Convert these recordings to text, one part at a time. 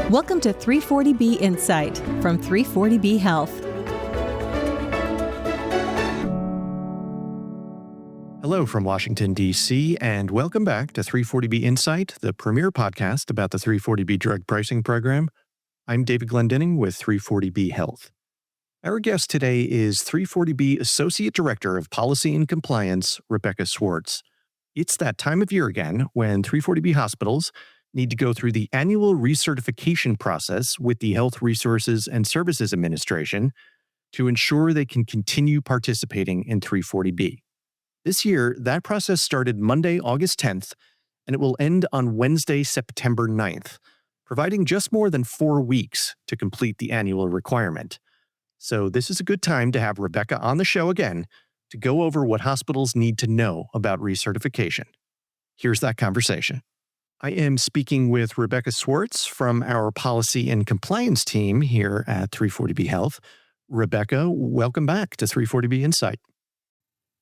Welcome to 340B Insight from 340B Health. Hello from Washington, D.C., and welcome back to 340B Insight, the premier podcast about the 340B drug pricing program. I'm David Glendinning with 340B Health. Our guest today is 340B Associate Director of Policy and Compliance, Rebecca Swartz. It's that time of year again when 340B hospitals need to go through the annual recertification process with the Health Resources and Services Administration to ensure they can continue participating in 340B. This year, that process started Monday, August 10th, and it will end on Wednesday, September 9th, providing just more than 4 weeks to complete the annual requirement. So this is a good time to have Rebecca on the show again to go over what hospitals need to know about recertification. Here's that conversation. I am speaking with Rebecca Swartz from our Policy and Compliance team here at 340B Health. Rebecca, welcome back to 340B Insight.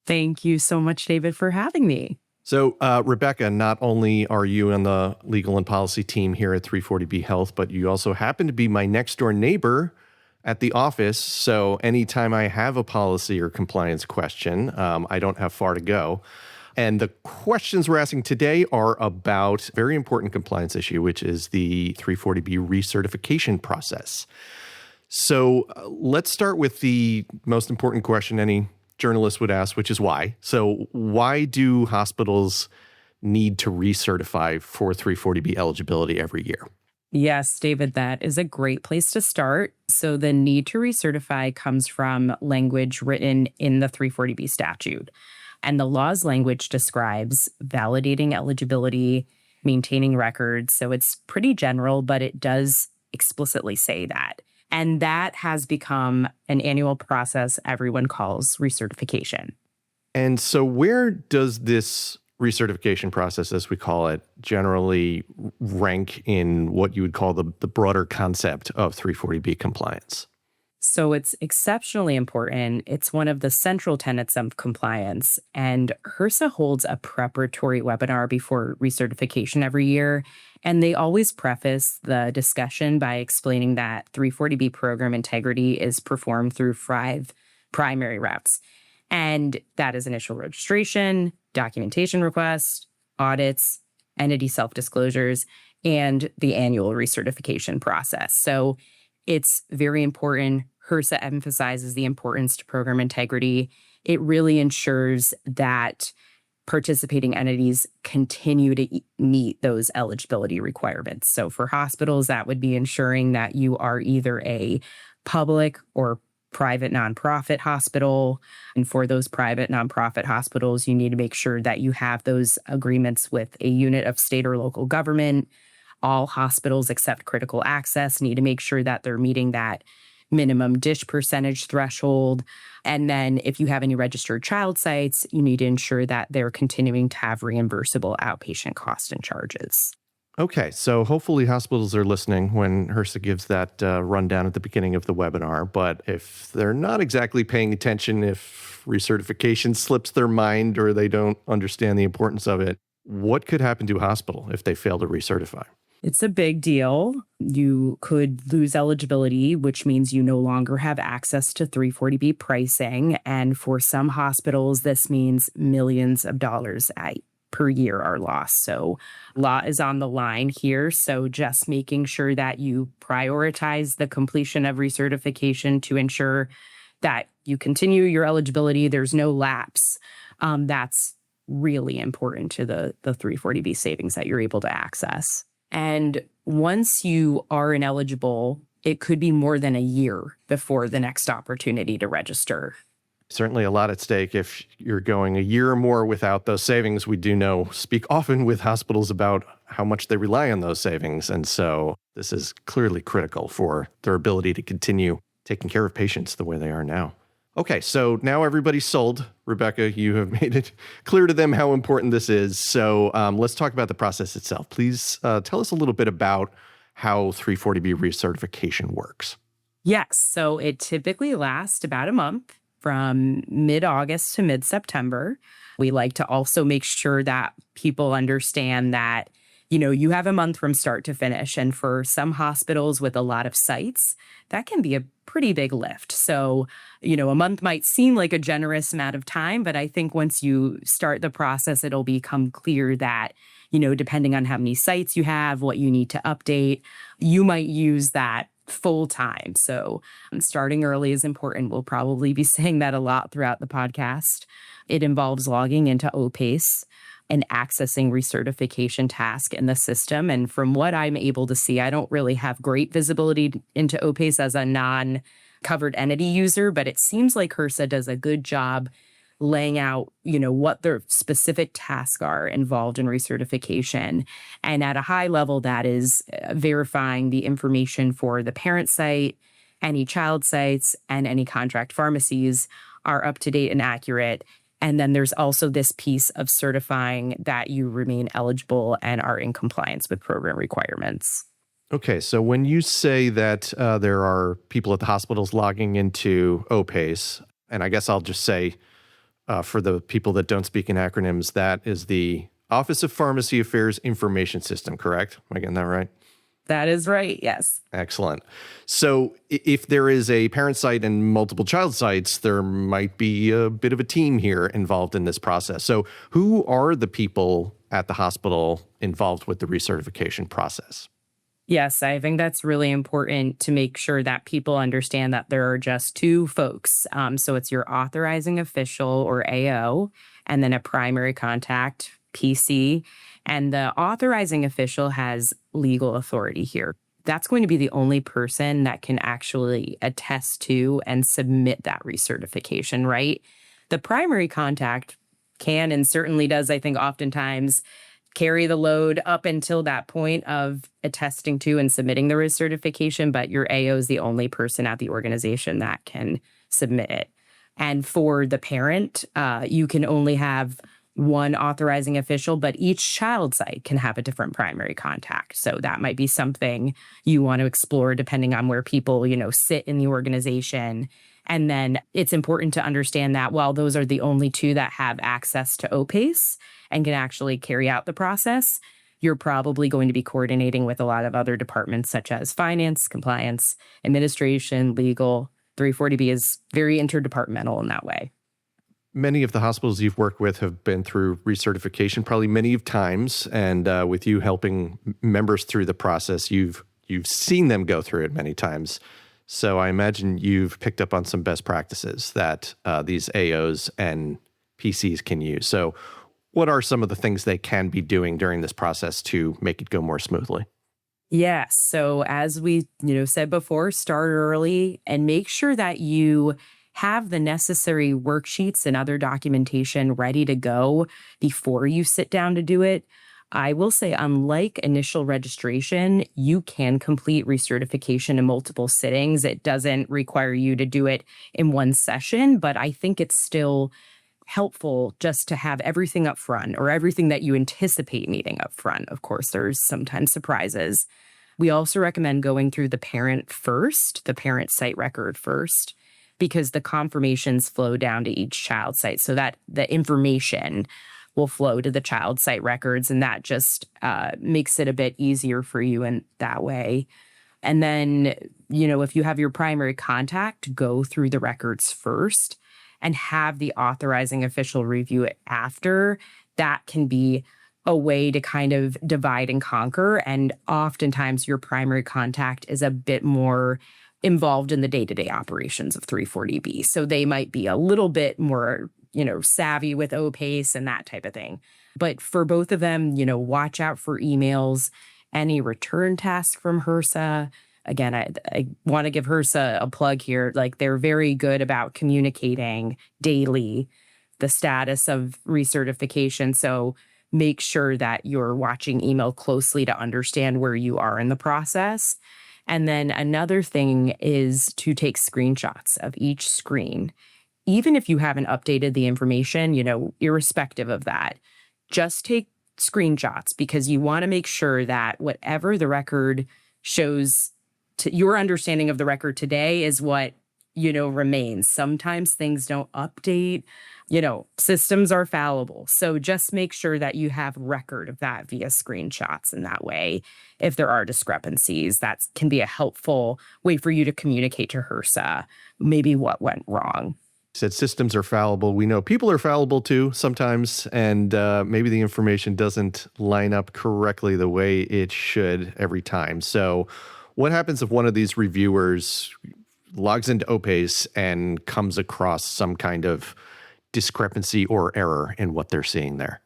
Thank you so much, David, for having me. So, Rebecca, not only are you on the legal and policy team here at 340B Health, but you also happen to be my next door neighbor at the office. So anytime I have a policy or compliance question, I don't have far to go. And the questions we're asking today are about a very important compliance issue, which is the 340B recertification process. So let's start with the most important question any journalist would ask, which is why. So why do hospitals need to recertify for 340B eligibility every year? Yes, David, that is a great place to start. So the need to recertify comes from language written in the 340B statute. And the law's language describes validating eligibility, maintaining records. So it's pretty general, but it does explicitly say that. And that has become an annual process everyone calls recertification. And so where does this recertification process, as we call it, generally rank in what you would call the broader concept of 340B compliance? So it's exceptionally important. It's one of the central tenets of compliance. And HRSA holds a preparatory webinar before recertification every year. And they always preface the discussion by explaining that 340B program integrity is performed through 5 primary routes. And that is initial registration, documentation request, audits, entity self-disclosures, and the annual recertification process. So it's very important. HRSA emphasizes the importance to program integrity. It really ensures that participating entities continue to meet those eligibility requirements. So for hospitals, that would be ensuring that you are either a public or private nonprofit hospital. And for those private nonprofit hospitals, you need to make sure that you have those agreements with a unit of state or local government. All hospitals except critical access need to make sure that they're meeting that minimum dish percentage threshold. And then if you have any registered child sites, you need to ensure that they're continuing to have reimbursable outpatient costs and charges. Okay, so hopefully hospitals are listening when HRSA gives that rundown at the beginning of the webinar. But if they're not exactly paying attention, if recertification slips their mind or they don't understand the importance of it, what could happen to a hospital if they fail to recertify? It's a big deal. You could lose eligibility, which means you no longer have access to 340B pricing. And for some hospitals, this means millions of dollars per year are lost. So law is on the line here. So just making sure that you prioritize the completion of recertification to ensure that you continue your eligibility, there's no lapse. That's really important to the 340B savings that you're able to access. And once you are ineligible, it could be more than a year before the next opportunity to register. Certainly a lot at stake if you're going a year or more without those savings. We do speak often with hospitals about how much they rely on those savings. And so this is clearly critical for their ability to continue taking care of patients the way they are now. Okay, so now everybody's sold. Rebecca, you have made it clear to them how important this is. So let's talk about the process itself. Please tell us a little bit about how 340B recertification works. Yes, so it typically lasts about a month from mid-August to mid-September. We like to also make sure that people understand that You have a month from start to finish. And for some hospitals with a lot of sites, that can be a pretty big lift. So, a month might seem like a generous amount of time, but I think once you start the process, it'll become clear that, depending on how many sites you have, what you need to update, you might use that full time. So starting early is important. We'll probably be saying that a lot throughout the podcast. It involves logging into OPACE and accessing recertification task in the system. And from what I'm able to see, I don't really have great visibility into OPACE as a non-covered entity user, but it seems like HRSA does a good job laying out, what their specific tasks are involved in recertification. And at a high level, that is verifying the information for the parent site, any child sites, and any contract pharmacies are up to date and accurate. And then there's also this piece of certifying that you remain eligible and are in compliance with program requirements. Okay, so when you say that there are people at the hospitals logging into OPACE, and I guess I'll just say, for the people that don't speak in acronyms, that is the Office of Pharmacy Affairs Information System, correct? Am I getting that right? That is right, yes. Excellent. So if there is a parent site and multiple child sites, there might be a bit of a team here involved in this process. So who are the people at the hospital involved with the recertification process? Yes, I think that's really important to make sure that people understand that there are just two folks. So it's your authorizing official or AO, and then a primary contact, PC. And the authorizing official has legal authority here. That's going to be the only person that can actually attest to and submit that recertification, right? The primary contact can and certainly does, I think, oftentimes carry the load up until that point of attesting to and submitting the recertification, but your AO is the only person at the organization that can submit it. And for the parent, you can only have one authorizing official, but each child site can have a different primary contact. So that might be something you want to explore depending on where people, sit in the organization. And then it's important to understand that while those are the only two that have access to OPACE and can actually carry out the process, you're probably going to be coordinating with a lot of other departments such as finance, compliance, administration, legal. 340B is very interdepartmental in that way. Many of the hospitals you've worked with have been through recertification probably many of times, and with you helping members through the process, you've seen them go through it many times. So I imagine you've picked up on some best practices that these AOs and PCs can use. So what are some of the things they can be doing during this process to make it go more smoothly? Yes. So as we said before, start early and make sure that you have the necessary worksheets and other documentation ready to go before you sit down to do it. I will say, unlike initial registration, you can complete recertification in multiple sittings. It doesn't require you to do it in one session, but I think it's still helpful just to have everything up front or everything that you anticipate needing up front. Of course, there's sometimes surprises. We also recommend going through the parent first, the parent site record first, because the confirmations flow down to each child site so that the information will flow to the child site records, and that just makes it a bit easier for you in that way. And then, if you have your primary contact, go through the records first and have the authorizing official review it after. That can be a way to kind of divide and conquer. And oftentimes your primary contact is a bit more involved in the day-to-day operations of 340B. So they might be a little bit more, savvy with OPACE and that type of thing. But for both of them, watch out for emails, any return task from HRSA. Again, I want to give HRSA a plug here. Like, they're very good about communicating daily the status of recertification. So make sure that you're watching email closely to understand where you are in the process. And then another thing is to take screenshots of each screen. Even if you haven't updated the information, irrespective of that, just take screenshots because you want to make sure that whatever the record shows to your understanding of the record today is what remains. Sometimes things don't update. Systems are fallible. So just make sure that you have record of that via screenshots. And that way, if there are discrepancies, that can be a helpful way for you to communicate to HRSA maybe what went wrong. Said systems are fallible. We know people are fallible too sometimes, and maybe the information doesn't line up correctly the way it should every time. So what happens if one of these reviewers logs into OPACE and comes across some kind of discrepancy or error in what they're seeing there?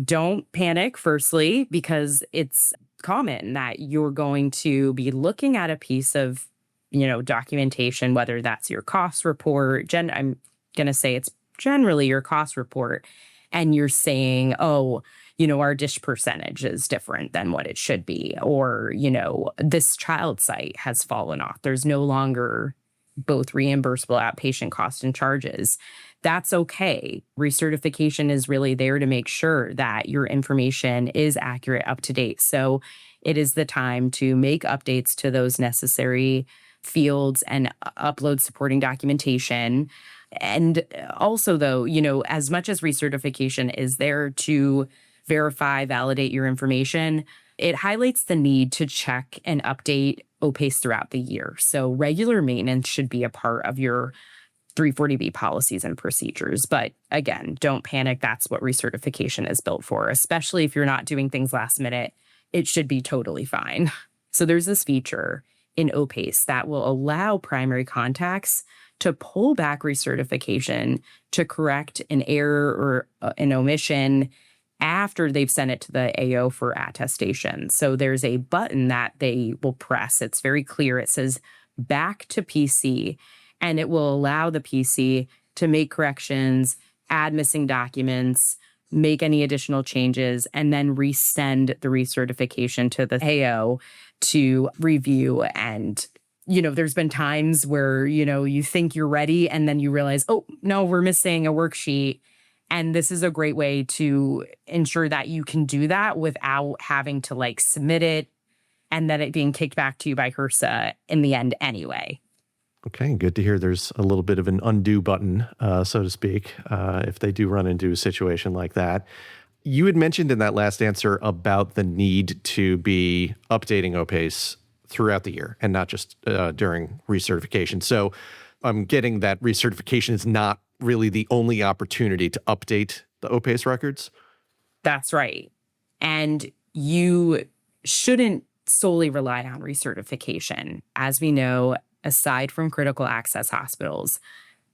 Don't panic, firstly, because it's common that you're going to be looking at a piece of documentation, whether that's your cost report. I'm going to say it's generally your cost report. And you're saying, our dish percentage is different than what it should be. Or, this child site has fallen off. There's no longer both reimbursable outpatient costs and charges. That's okay. Recertification is really there to make sure that your information is accurate, up to date. So it is the time to make updates to those necessary fields and upload supporting documentation. And also, though, as much as recertification is there to verify, validate your information, it highlights the need to check and update OPACE throughout the year. So regular maintenance should be a part of your 340B policies and procedures. But again, don't panic. That's what recertification is built for, especially if you're not doing things last minute. It should be totally fine. So there's this feature in OPACE that will allow primary contacts to pull back recertification to correct an error or an omission after they've sent it to the AO for attestation. So there's a button that they will press. It's very clear. It says back to PC, and it will allow the PC to make corrections, add missing documents, make any additional changes, and then resend the recertification to the AO to review. And, there's been times where, you think you're ready and then you realize, oh, no, we're missing a worksheet. And this is a great way to ensure that you can do that without having to submit it and then it being kicked back to you by HRSA in the end anyway. Okay, good to hear there's a little bit of an undo button, so to speak, if they do run into a situation like that. You had mentioned in that last answer about the need to be updating OPACE throughout the year and not just during recertification. So I'm getting that recertification is not really the only opportunity to update the OPACE records? That's right. And you shouldn't solely rely on recertification. As we know, aside from critical access hospitals,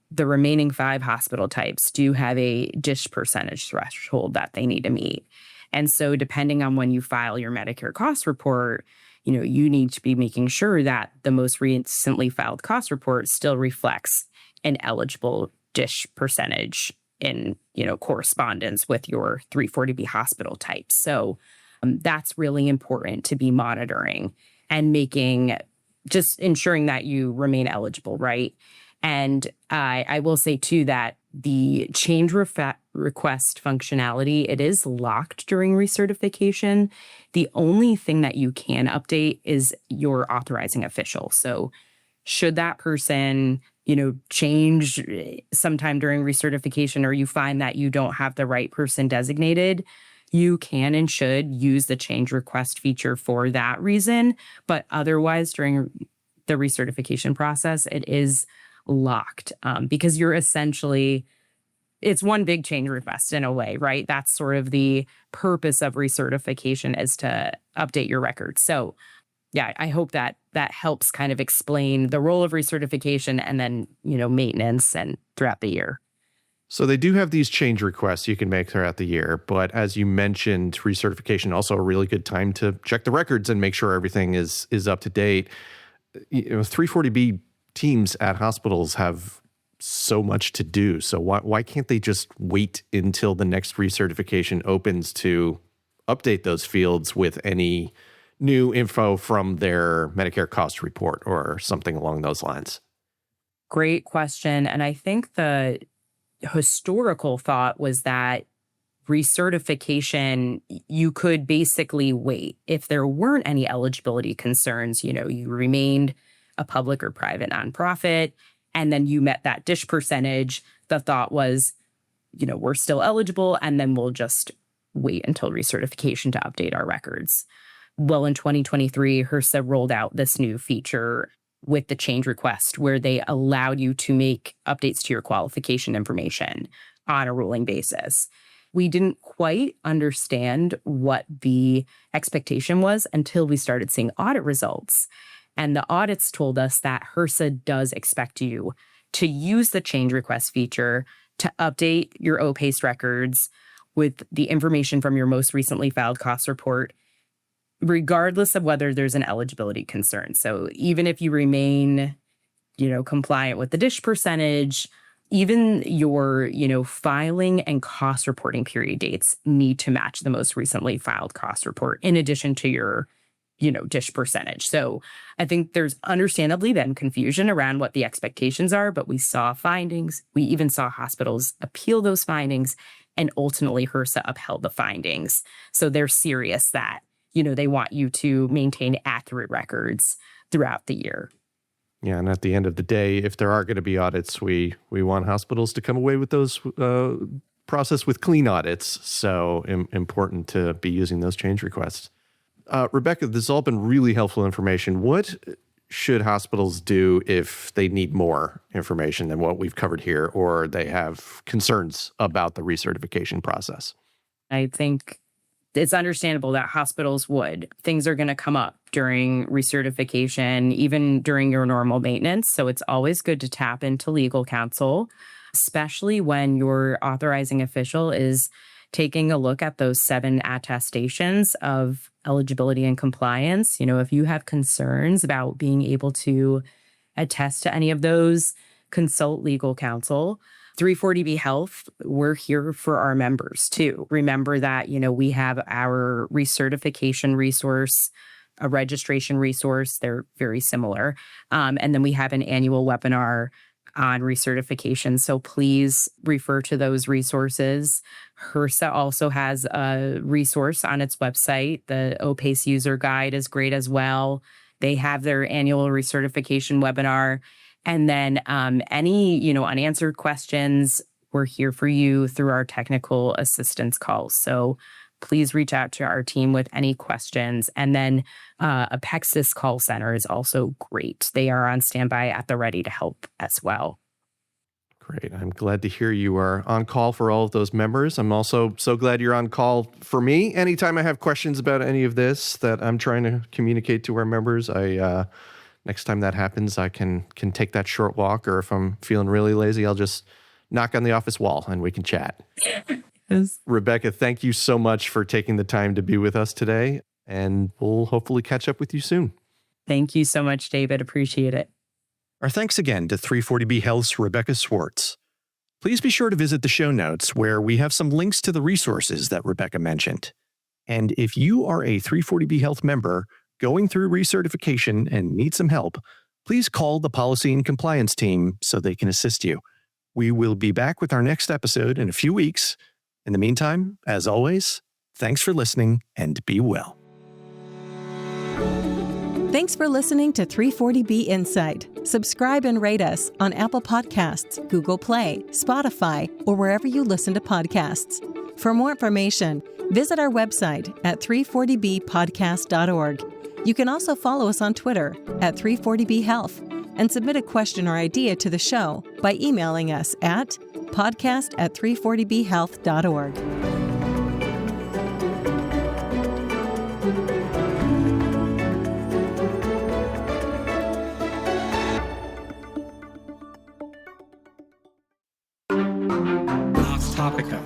the remaining 5 hospital types do have a dish percentage threshold that they need to meet. And so depending on when you file your Medicare cost report, you need to be making sure that the most recently filed cost report still reflects an eligible dish percentage in, correspondence with your 340B hospital type. So that's really important to be monitoring and just ensuring that you remain eligible, right? And I will say, too, that the change request functionality, it is locked during recertification. The only thing that you can update is your authorizing official. So should that person, change sometime during recertification, or you find that you don't have the right person designated, you can and should use the change request feature for that reason. But otherwise, during the recertification process, it is locked because you're essentially, it's one big change request in a way, right? That's sort of the purpose of recertification, is to update your records. So yeah, I hope that helps kind of explain the role of recertification and then, maintenance and throughout the year. So they do have these change requests you can make throughout the year, but as you mentioned, recertification also a really good time to check the records and make sure everything is up to date. 340B teams at hospitals have so much to do. So why can't they just wait until the next recertification opens to update those fields with any new info from their Medicare cost report or something along those lines? Great question. And I think the historical thought was that recertification, you could basically wait. If there weren't any eligibility concerns, you remained a public or private nonprofit, and then you met that DISH percentage, the thought was, we're still eligible, and then we'll just wait until recertification to update our records. Well, in 2023, HRSA rolled out this new feature with the change request where they allowed you to make updates to your qualification information on a rolling basis. We didn't quite understand what the expectation was until we started seeing audit results. And the audits told us that HRSA does expect you to use the change request feature to update your OPACE records with the information from your most recently filed cost report, regardless of whether there's an eligibility concern. So even if you remain, compliant with the DISH percentage, even your, filing and cost reporting period dates need to match the most recently filed cost report in addition to your, DISH percentage. So I think there's understandably been confusion around what the expectations are, but we saw findings. We even saw hospitals appeal those findings, and ultimately HRSA upheld the findings. So they're serious that, they want you to maintain accurate records throughout the year. Yeah, and at the end of the day, if there are going to be audits, we want hospitals to come away with those process with clean audits. So important to be using those change requests. Rebecca, this has all been really helpful information. What should hospitals do if they need more information than what we've covered here, or they have concerns about the recertification process? I think it's understandable that hospitals would. Things are going to come up during recertification, even during your normal maintenance. So it's always good to tap into legal counsel, especially when your authorizing official is taking a look at those 7 attestations of eligibility and compliance. If you have concerns about being able to attest to any of those, consult legal counsel. 340B Health, we're here for our members too. Remember that, we have our recertification resource, a registration resource. They're very similar. And then we have an annual webinar on recertification. So please refer to those resources. HRSA also has a resource on its website. The OPACE user guide is great as well. They have their annual recertification webinar. And then any, unanswered questions, we're here for you through our technical assistance calls. So please reach out to our team with any questions. And then Apexis call center is also great. They are on standby at the ready to help as well. Great. I'm glad to hear you are on call for all of those members. I'm also so glad you're on call for me. Anytime I have questions about any of this that I'm trying to communicate to our members, next time that happens, I can take that short walk, or if I'm feeling really lazy, I'll just knock on the office wall and we can chat. Yes. Rebecca, thank you so much for taking the time to be with us today, and we'll hopefully catch up with you soon. Thank you so much, David. Appreciate it. Our thanks again to 340B Health's Rebecca Swartz. Please be sure to visit the show notes where we have some links to the resources that Rebecca mentioned. And if you are a 340B Health member going through recertification and need some help, please call the policy and compliance team so they can assist you. We will be back with our next episode in a few weeks. In the meantime, as always, thanks for listening and be well. Thanks for listening to 340B Insight. Subscribe and rate us on Apple Podcasts, Google Play, Spotify, or wherever you listen to podcasts. For more information, visit our website at 340bpodcast.org. You can also follow us on Twitter at 340B Health and submit a question or idea to the show by emailing us at podcast@340bhealth.org. Topica.